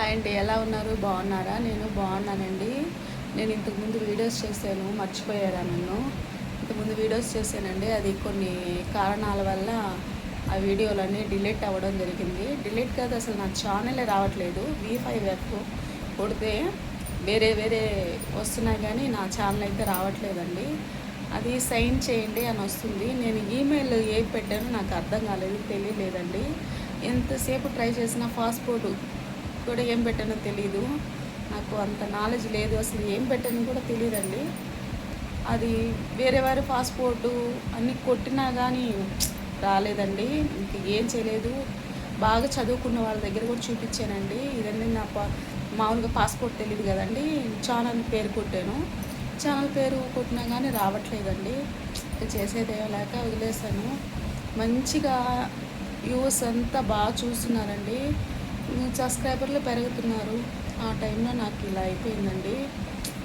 Hi అండి, ఎలా ఉన్నారు? బాగున్నారా? నేను బాగున్నానండి. నేను ఇంతకుముందు వీడియోస్ చేశాను, మర్చిపోయారా నన్ను? ఇంతకుముందు వీడియోస్ చేశానండి, అది కొన్ని కారణాల వల్ల ఆ వీడియోలన్నీ డిలీట్ అవ్వడం జరిగింది. డిలీట్ కాదు, అసలు నా ఛానలే రావట్లేదు. V5F కొడితే వేరే వేరే వస్తున్నాయి కానీ నా ఛానల్ అయితే రావట్లేదండి. అది సైన్ చేయండి అని వస్తుంది. నేను ఈమెయిల్ ఏ పెట్టానో నాకు అర్థం కాలేదు, తెలియలేదండి. ఎంతసేపు ట్రై చేసినా పాస్పోర్ట్ కూడా ఏం పెట్టానో తెలీదు. నాకు అంత నాలెడ్జ్ లేదు, అసలు ఏం పెట్టానో కూడా తెలియదండి. అది వేరే వారి పాస్పోర్టు అన్నీ కొట్టినా కానీ రాలేదండి. ఇంక ఏం చేయలేదు. బాగా చదువుకున్న వాళ్ళ దగ్గర కూడా చూపించానండి. ఇదండి నా మామూలుగా పాస్పోర్ట్ తెలియదు కదండి. ఛానల్ పేరు కొట్టాను, ఛానల్ పేరు కొట్టినా కానీ రావట్లేదండి. చేసేదేమో లేక వదిలేసాను. మంచిగా వ్యూస్ అంతా బాగా చూస్తున్నారండి, సబ్స్క్రైబర్లు పెరుగుతున్నారు. ఆ టైంలో నాకు ఇలా అయిపోయిందండి.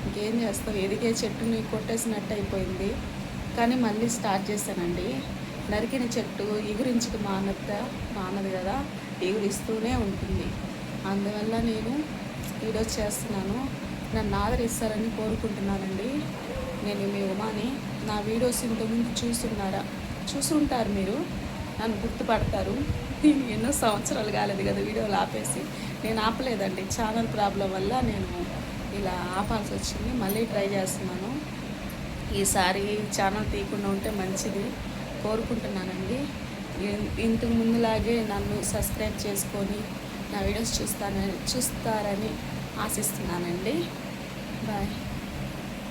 ఇంకేం చేస్తాం, ఎదిగే చెట్టుని కొట్టేసినట్టు అయిపోయింది. కానీ మళ్ళీ స్టార్ట్ చేశానండి. నరికిన చెట్టు ఎగురించక మానదు కదా, ఎగురిస్తూనే ఉంటుంది. అందువల్ల నేను వీడియోస్ చేస్తున్నాను. నన్ను ఆదరిస్తారని కోరుకుంటున్నానండి. నేను మీ ఉమాని. నా వీడియోస్ ఇంతకుముందు చూసుంటారు, మీరు నన్ను గుర్తుపడతారు. ఎన్నో సంవత్సరాలు కాలేదు కదా వీడియోలు ఆపేసి. నేను ఆపలేదండి, ఛానల్ ప్రాబ్లం వల్ల నేను ఇలా ఆపాల్సి వచ్చింది. మళ్ళీ ట్రై చేస్తున్నాను. ఈసారి ఛానల్ తీయకుండా ఉంటే మంచిది కోరుకుంటున్నానండి. ఇంతకు ముందులాగే నన్ను సబ్స్క్రైబ్ చేసుకొని నా వీడియోస్ చూస్తారని ఆశిస్తున్నానండి. బాయ్.